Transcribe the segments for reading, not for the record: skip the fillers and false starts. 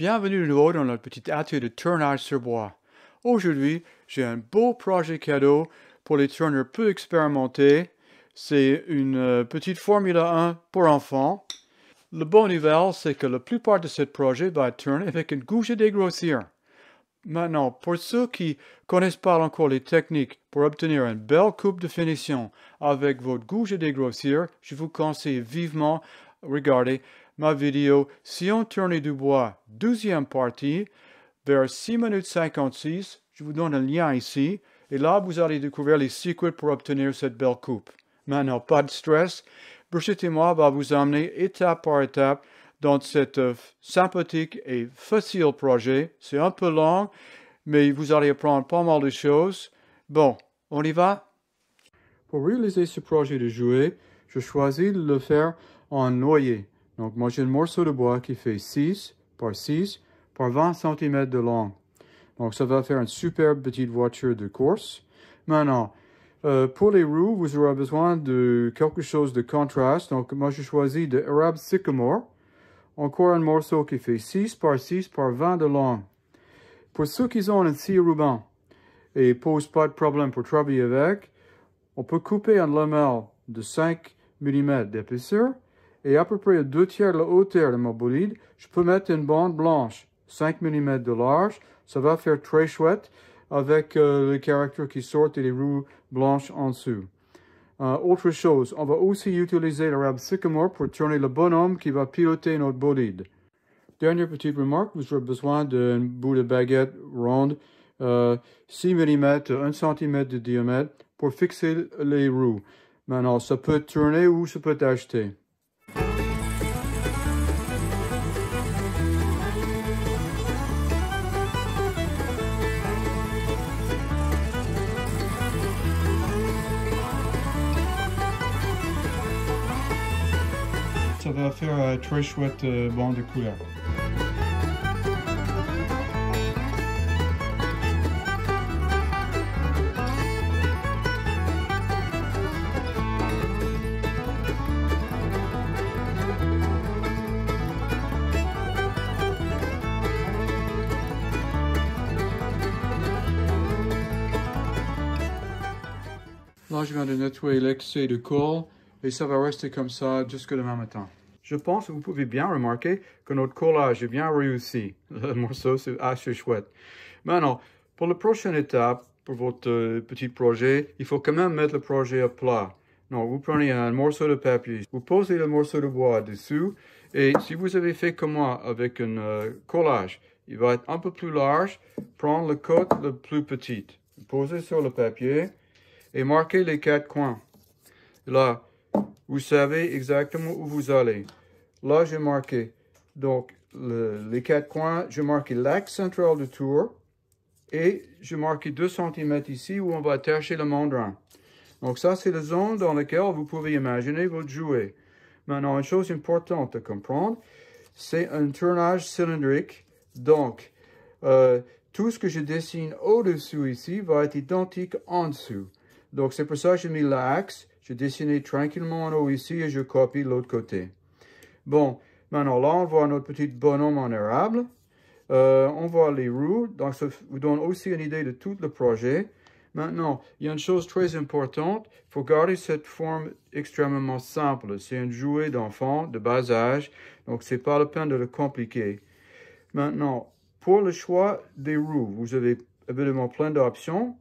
Bienvenue de nouveau dans notre petit atelier de tournage sur bois. Aujourd'hui, j'ai un beau projet cadeau pour les tourneurs peu expérimentés. C'est une petite Formule 1 pour enfants. La bonne nouvelle, c'est que la plupart de ce projet va être tourné avec une gouge à dégrossir. Maintenant, pour ceux qui ne connaissent pas encore les techniques pour obtenir une belle coupe de finition avec votre gouge à dégrossir, je vous conseille vivement de regarder ma vidéo Si on tournait du bois, 12e partie, vers 6 minutes 56. Je vous donne un lien ici. Et là, vous allez découvrir les secrets pour obtenir cette belle coupe. Maintenant, pas de stress. Brigitte et moi va vous emmener étape par étape dans cet sympathique et facile projet. C'est un peu long, mais vous allez apprendre pas mal de choses. Bon, on y va? Pour réaliser ce projet de jouet, je choisis de le faire en noyer. Donc, moi, j'ai un morceau de bois qui fait 6 par 6 par 20 cm de long. Donc, ça va faire une superbe petite voiture de course. Maintenant, pour les roues, vous aurez besoin de quelque chose de contraste. Donc, moi, je choisis de Arab Sycamore. Encore un morceau qui fait 6 par 6 par 20 de long. Pour ceux qui ont un scie ruban et ne posent pas de problème pour travailler avec, on peut couper un lamelle de 5 mm d'épaisseur et à peu près 2/3 de la hauteur de ma bolide, je peux mettre une bande blanche, 5 mm de large. Ça va faire très chouette avec les caractères qui sortent et les roues blanches en dessous. Autre chose, on va aussi utiliser l'Arab Sycamore pour tourner le bonhomme qui va piloter notre bolide. Dernière petite remarque, vous aurez besoin d'un bout de baguette ronde, 6 mm, 1 cm de diamètre pour fixer les roues. Maintenant, ça peut tourner ou ça peut être acheté. Ça va faire un très chouette bande de couleur. Là, je viens de nettoyer l'excès de colle et ça va rester comme ça jusqu'à demain matin. Je pense que vous pouvez bien remarquer que notre collage est bien réussi. Le morceau, c'est assez chouette. Maintenant, pour la prochaine étape, pour votre petit projet, il faut quand même mettre le projet à plat. Donc, vous prenez un morceau de papier, vous posez le morceau de bois dessus, et si vous avez fait comme moi avec un collage, il va être un peu plus large, prendre le côté le plus petit, posez sur le papier et marquez les 4 coins. Là, vous savez exactement où vous allez. Là, j'ai marqué donc les 4 coins. J'ai marqué l'axe central du tour. Et j'ai marqué 2 cm ici où on va attacher le mandrin. Donc ça, c'est la zone dans laquelle vous pouvez imaginer votre jouet. Maintenant, une chose importante à comprendre, c'est un tournage cylindrique. Donc, tout ce que je dessine au-dessus ici va être identique en dessous. Donc, c'est pour ça que j'ai mis l'axe. Je dessiné tranquillement en haut ici et je copie de l'autre côté. Bon, maintenant là, on voit notre petit bonhomme en érable. On voit les roues. Donc, ça vous donne aussi une idée de tout le projet. Maintenant, il y a une chose très importante. Il faut garder cette forme extrêmement simple. C'est un jouet d'enfant de bas âge. Donc, c'est pas la peine de le compliquer. Maintenant, pour le choix des roues, vous avez évidemment plein d'options.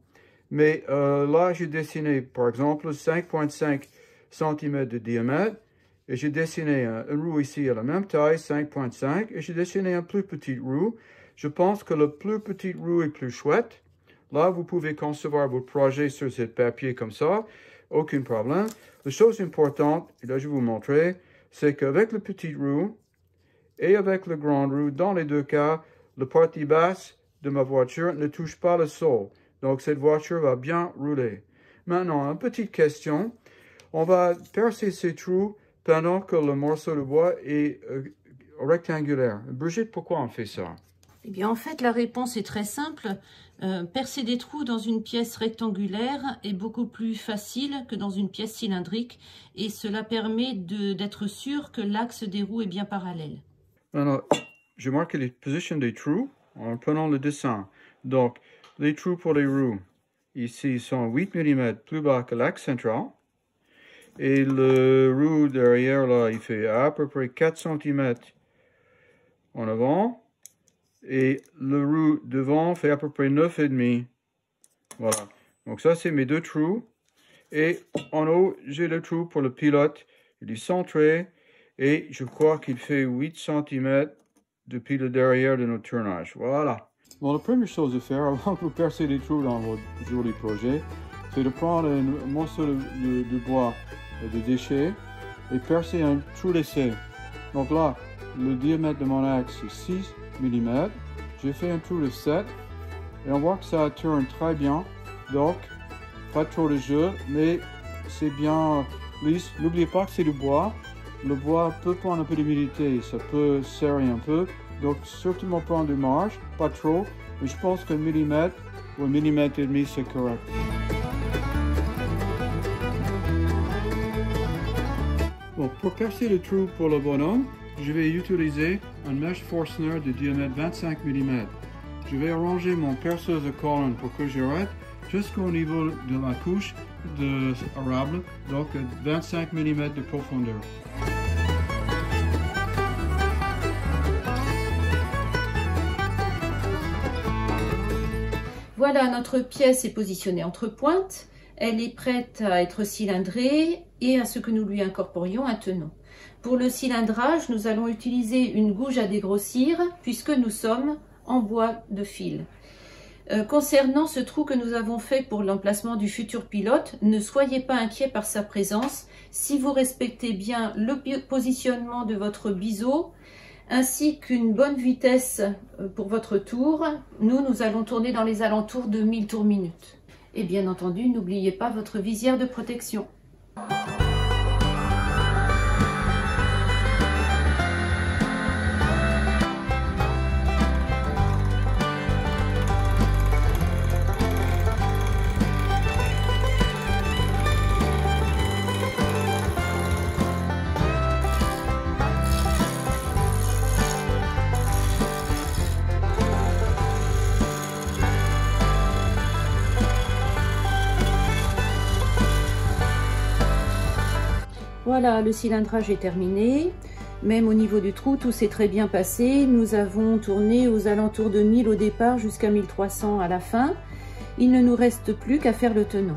Mais là, j'ai dessiné, par exemple, 5,5 cm de diamètre. Et j'ai dessiné une roue ici à la même taille, 5,5. Et j'ai dessiné une plus petite roue. Je pense que la plus petite roue est plus chouette. Là, vous pouvez concevoir votre projet sur ce papier comme ça. Aucun problème. La chose importante, et là, je vais vous montrer, c'est qu'avec la petite roue et avec la grande roue, dans les deux cas, la partie basse de ma voiture ne touche pas le sol. Donc, cette voiture va bien rouler. Maintenant, une petite question. On va percer ces trous pendant que le morceau de bois est rectangulaire. Brigitte, pourquoi on fait ça? Eh bien, en fait, la réponse est très simple. Percer des trous dans une pièce rectangulaire est beaucoup plus facile que dans une pièce cylindrique. Et cela permet d'être sûr que l'axe des roues est bien parallèle. Alors, je marque les positions des trous en prenant le dessin. Donc, les trous pour les roues, ici, sont 8 mm plus bas que l'axe central. Et le roue derrière, là, il fait à peu près 4 cm en avant. Et le roue devant fait à peu près 9,5. Voilà. Donc ça, c'est mes deux trous. Et en haut, j'ai le trou pour le pilote. Il est centré. Et je crois qu'il fait 8 cm depuis le derrière de notre tournage. Voilà. Bon, la première chose à faire avant que vous percez des trous dans votre joli projet, c'est de prendre un morceau de bois de déchets et percer un trou d'essai. Donc là, le diamètre de mon axe est 6 mm. J'ai fait un trou de 7 et on voit que ça tourne très bien. Donc, pas trop de jeu, mais c'est bien lisse. N'oubliez pas que c'est du bois. Le bois peut prendre un peu d'humidité, ça peut serrer un peu. Donc, surtout prendre de marge, pas trop. Mais je pense qu'un millimètre ou 1,5 mm, c'est correct. Bon, pour percer le trou pour le bonhomme, je vais utiliser un mesh Forstner de diamètre 25 mm. Je vais arranger mon perceuse de colonne pour que j'arrête jusqu'au niveau de ma couche de arable, donc 25 mm de profondeur. Voilà, notre pièce est positionnée entre pointes. Elle est prête à être cylindrée et à ce que nous lui incorporions un tenon. Pour le cilindrage, nous allons utiliser une gouge à dégrossir puisque nous sommes en bois de fil. Concernant ce trou que nous avons fait pour l'emplacement du futur pilote, ne soyez pas inquiets par sa présence. Si vous respectez bien le positionnement de votre biseau, ainsi qu'une bonne vitesse pour votre tour, nous allons tourner dans les alentours de 1000 tours minute. Et bien entendu, n'oubliez pas votre visière de protection. Voilà, le cilindrage est terminé. Même au niveau du trou, tout s'est très bien passé. Nous avons tourné aux alentours de 1000 au départ jusqu'à 1300 à la fin. Il ne nous reste plus qu'à faire le tenon.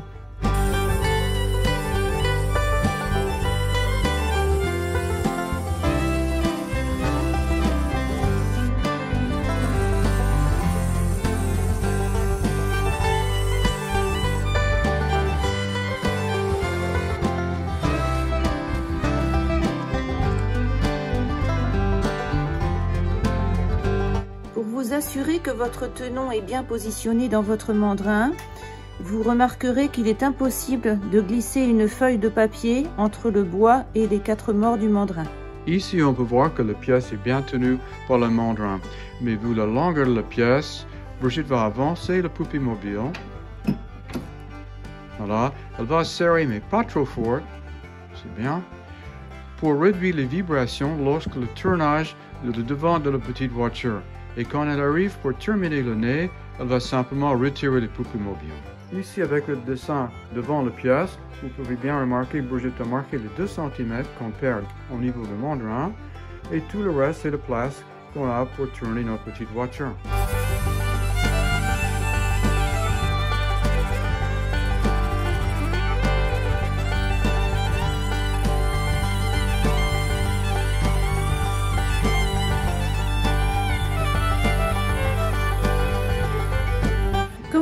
Assurez que votre tenon est bien positionné dans votre mandrin. Vous remarquerez qu'il est impossible de glisser une feuille de papier entre le bois et les 4 morts du mandrin. Ici, on peut voir que la pièce est bien tenue par le mandrin. Mais vu la longueur de la pièce, Brigitte va avancer le poupée mobile. Voilà, elle va serrer mais pas trop fort. C'est bien. Pour réduire les vibrations lorsque le tournage est le devant de la petite voiture. Et quand elle arrive pour terminer le nez, elle va simplement retirer les poupées mobiles. Ici, avec le dessin devant la pièce, vous pouvez bien remarquer que Brigitte a marqué les 2 cm qu'on perd au niveau du mandrin. Et tout le reste, c'est la place qu'on a pour tourner notre petite voiture.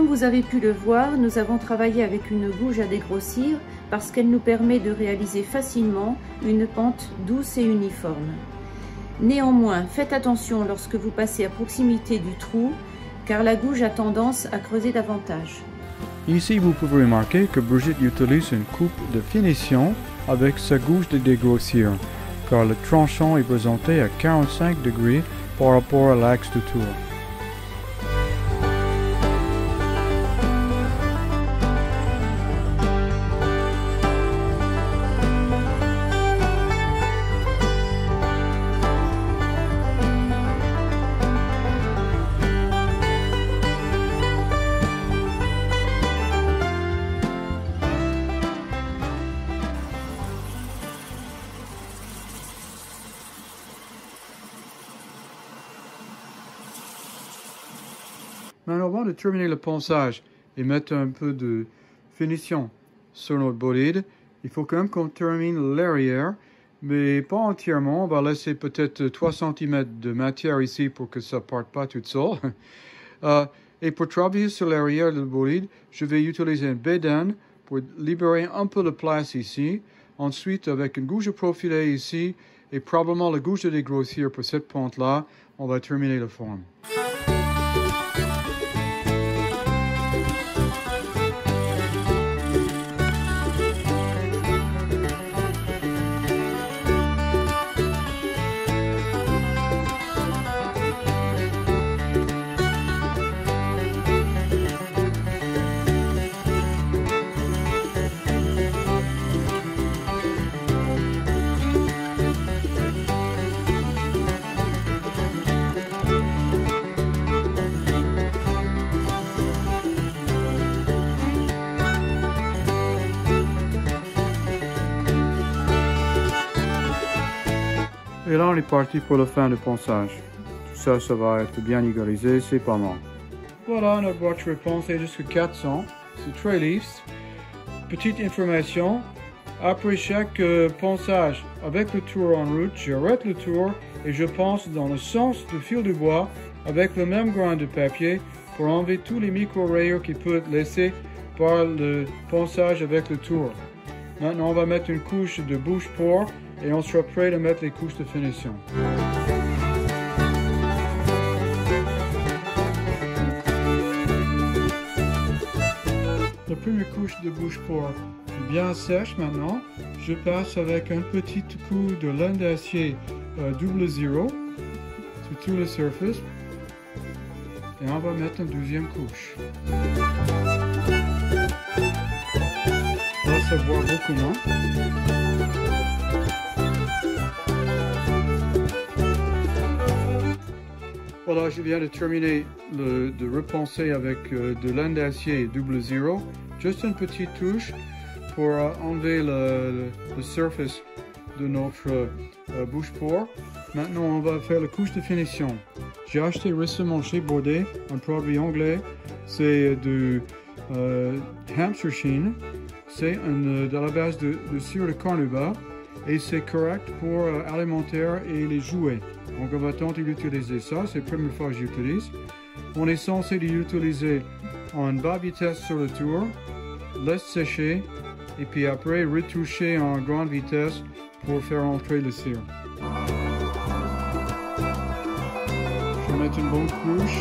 Vous avez pu le voir, nous avons travaillé avec une gouge à dégrossir parce qu'elle nous permet de réaliser facilement une pente douce et uniforme. Néanmoins, faites attention lorsque vous passez à proximité du trou car la gouge a tendance à creuser davantage. Ici, vous pouvez remarquer que Brigitte utilise une coupe de finition avec sa gouge de dégrossir car le tranchant est présenté à 45 degrés par rapport à l'axe du tour. Maintenant, avant de terminer le ponçage et mettre un peu de finition sur notre bolide, il faut quand même qu'on termine l'arrière, mais pas entièrement. On va laisser peut-être 3 cm de matière ici pour que ça ne parte pas tout seul. Et pour travailler sur l'arrière du bolide, je vais utiliser un bédane pour libérer un peu de place ici. Ensuite, avec une gouge profilée ici, et probablement la gouge de dégrossir pour cette pente-là, on va terminer la forme. Et là, on est parti pour la fin du ponçage. Tout ça, ça va être bien égalisé, c'est pas mal. Voilà, notre voiture est poncée jusqu'à 400. C'est très lisse. Petite information, après chaque ponçage avec le tour en route, j'arrête le tour et je ponce dans le sens du fil de bois avec le même grain de papier pour enlever tous les micro-rayures qui peuvent être laissés par le ponçage avec le tour. Maintenant, on va mettre une couche de bouche-port et on sera prêt à mettre les couches de finition. La première couche de bouche-port est bien sèche maintenant. Je passe avec un petit coup de laine d'acier double zéro sur tout le surface. Et on va mettre une deuxième couche. Là, ça boit beaucoup moins. Voilà, je viens de terminer de reponcer avec de laine d'acier double zéro. Juste une petite touche pour enlever le surface de notre bouche-port. Maintenant, on va faire la couche de finition. J'ai acheté récemment chez Baudet un produit anglais. C'est du Hampshire Sheen. C'est de la base de cire de carnauba et c'est correct pour alimentaire et les jouets. Donc on va tenter d'utiliser ça, c'est la première fois que j'utilise. On est censé l'utiliser en bas vitesse sur le tour, laisse sécher et puis après retoucher en grande vitesse pour faire entrer le cire. Je vais mettre une bonne couche.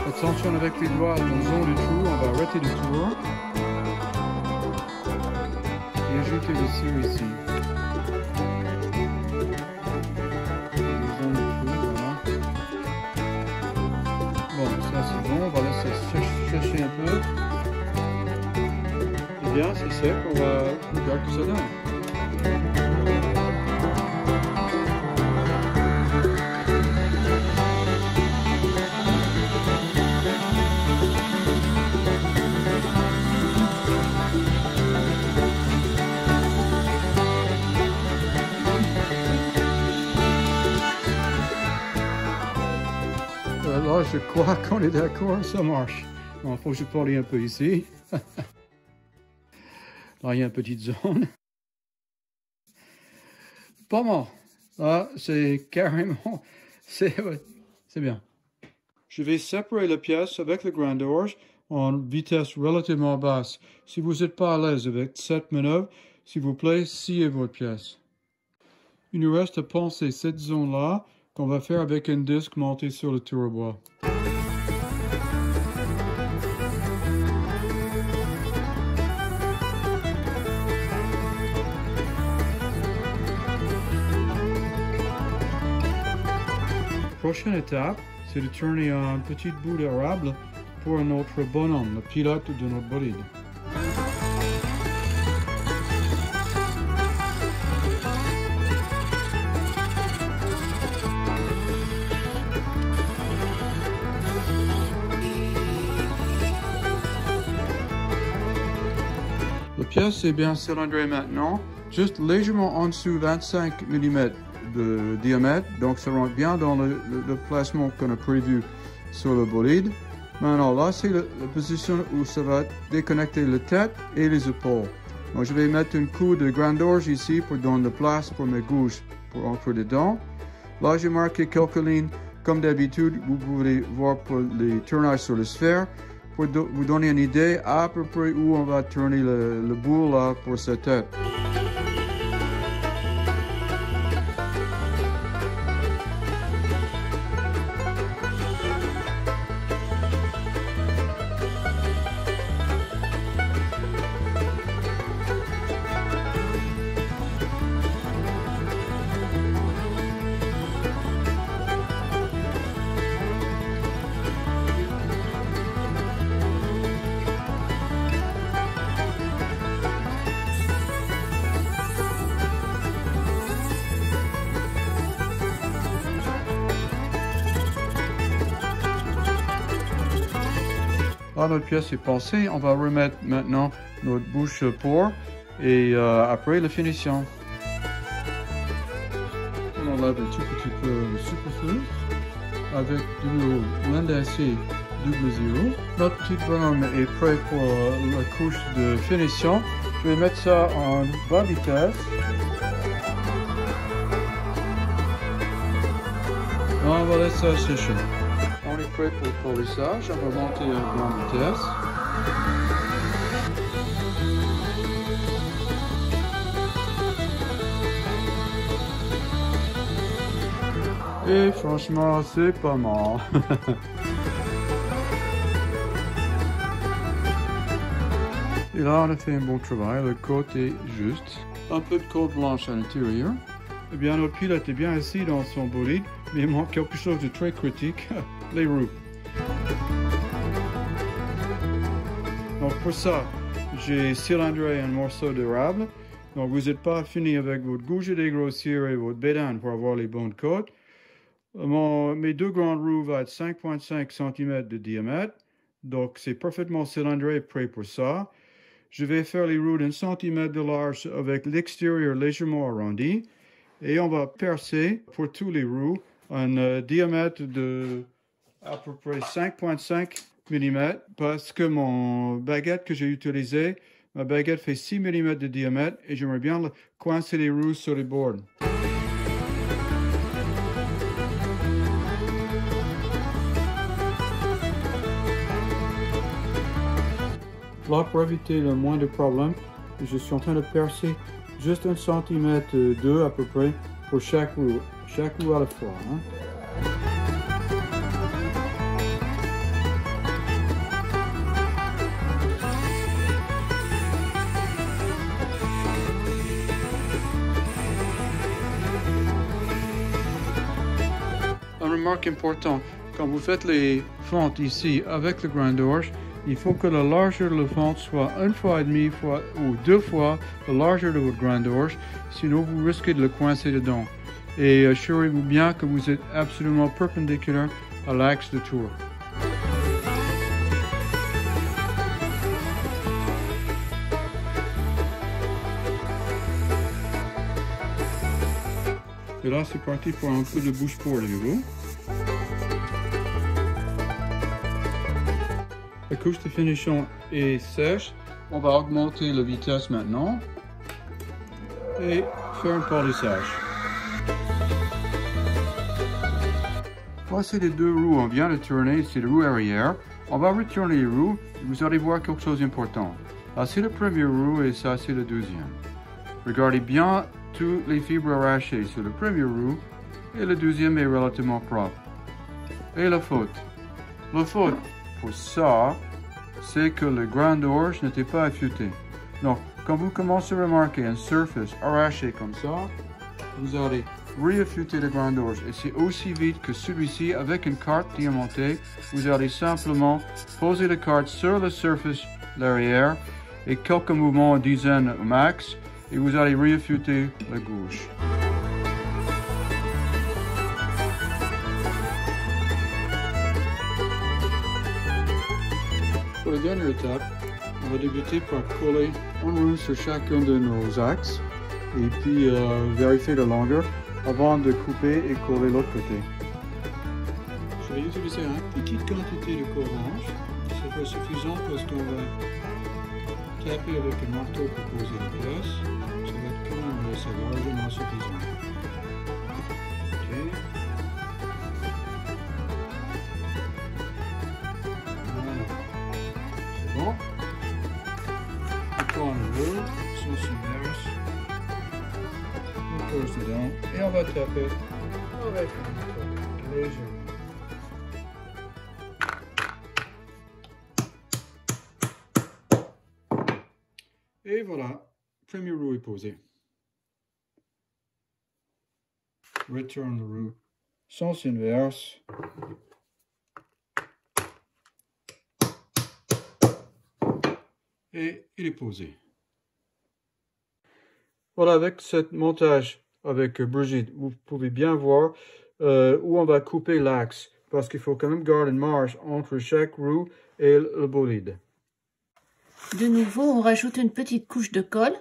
Attention avec les doigts dans la zone du trou, on va arrêter le tour. Et ajouter le cire ici. Ça c'est bon, on va laisser sécher un peu. Et bien, c'est sec, on va regarder que ça donne. Là, je crois qu'on est d'accord, ça marche. Bon, il faut que je parle un peu ici. Là, il y a une petite zone. Pas mal. Là, c'est carrément... C'est bien. Je vais séparer la pièce avec le grain d'orge en vitesse relativement basse. Si vous n'êtes pas à l'aise avec cette manœuvre, s'il vous plaît, sciez votre pièce. Il nous reste à poncer cette zone-là qu'on va faire avec un disque monté sur le tour à bois. Prochaine étape, c'est de tourner un petit bout d'érable pour notre bonhomme, le pilote de notre bolide. La pièce est bien cylindrée maintenant, juste légèrement en dessous 25 mm de diamètre, donc ça rentre bien dans le placement qu'on a prévu sur le bolide. Maintenant, là, c'est la position où ça va déconnecter la tête et les épaules. Donc, je vais mettre un coup de grandorge ici pour donner de place pour mes gouges pour entrer dedans. Là, j'ai marqué quelques lignes. Comme d'habitude, vous pouvez voir pour les tournages sur la sphère pour vous donner une idée à peu près où on va tourner le boule là pour sa tête. Là, notre pièce est passée. On va remettre maintenant notre bouche pour et après la finition. On enlève un tout petit peu le superflu avec du nouveau l'indacé double zéro. Notre petite bonhomme est prêt pour la couche de finition. Je vais mettre ça en bas vitesse. On va laisser ça sécher. On est prêt pour le polissage. On va monter à grande vitesse. Et franchement, c'est pas mal. Et là, on a fait un bon travail. Le côte est juste. Un peu de colle blanche à l'intérieur. Eh bien, notre pilote est bien assis dans son bolide, mais il manque quelque chose de très critique, les roues. Donc pour ça, j'ai cylindré un morceau d'érable. Donc vous n'êtes pas fini avec votre gouge à dégrossir et votre bédane pour avoir les bonnes côtes. Mes deux grandes roues vont être 5,5 cm de diamètre. Donc c'est parfaitement cylindré, prêt pour ça. Je vais faire les roues d'1 cm de large avec l'extérieur légèrement arrondi. Et on va percer pour tous les roues un diamètre de à peu près 5,5 mm parce que mon baguette que j'ai utilisée, ma baguette fait 6 mm de diamètre et j'aimerais bien coincer les roues sur les bords. Là, pour éviter le moins de problèmes, je suis en train de percer juste 1 cm à peu près pour chaque roue à la fois. Hein. Une remarque importante, quand vous faites les fentes ici avec le grain d'orge, il faut que la largeur de la fente soit 1,5 fois ou 2 fois la largeur de votre grain d'orge, sinon vous risquez de le coincer dedans. Et assurez-vous bien que vous êtes absolument perpendiculaire à l'axe de tour. Et là, c'est parti pour un peu de bouche pour les roues. La couche de finition est sèche. On va augmenter la vitesse maintenant et faire un polissage. Voici les deux roues. On vient de tourner, c'est la roue arrière. On va retourner les roues et vous allez voir quelque chose d'important. Là, c'est la première roue et ça, c'est la deuxième. Regardez bien toutes les fibres arrachées sur la première roue et la deuxième est relativement propre. Et la faute? La faute pour ça, c'est que le grain d'orge n'était pas affûté. Donc, quand vous commencez à remarquer une surface arrachée comme ça, vous allez réaffûter le grain d'orge. Et c'est aussi vite que celui-ci avec une carte diamantée. Vous allez simplement poser la carte sur la surface l'arrière et quelques mouvements, une dizaine au max, et vous allez réaffûter la gouge. Pour la dernière étape, on va débuter par coller une roue sur chacun de nos axes et puis vérifier la longueur avant de couper et coller l'autre côté. Je vais utiliser une petite quantité de colle blanche. Ça va suffisant parce qu'on va taper avec un marteau pour poser la place. Ça va être quand même assez largement suffisant. Ok. Voilà. C'est bon. On prend le rouleau, sens inverse. On pose dedans et on va taper avec un marteau léger. Et voilà, premier roue est posé. Return the roue, sens inverse. Et il est posé. Voilà, avec ce montage avec Brigitte, vous pouvez bien voir où on va couper l'axe. Parce qu'il faut quand même garder une marge entre chaque roue et le bolide. De nouveau, on rajoute une petite couche de colle.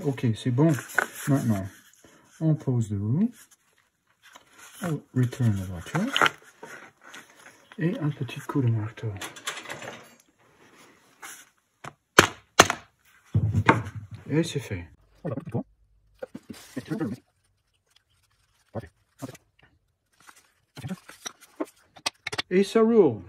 Ok, c'est bon. Maintenant, on pose le roue. On retourne la voiture. Et un petit coup de marteau. Et c'est fait. Et ça roule.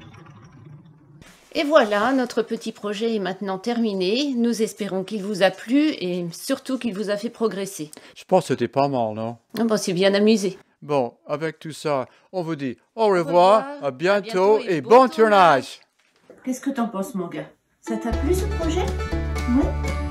Et voilà, notre petit projet est maintenant terminé. Nous espérons qu'il vous a plu et surtout qu'il vous a fait progresser. Je pense que c'était pas mal, non? Ah bon, c'est bien amusé. Bon, avec tout ça, on vous dit au revoir, à bientôt et bon bon tournage. Qu'est-ce que t'en penses, mon gars? Ça t'a plu ce projet? Oui.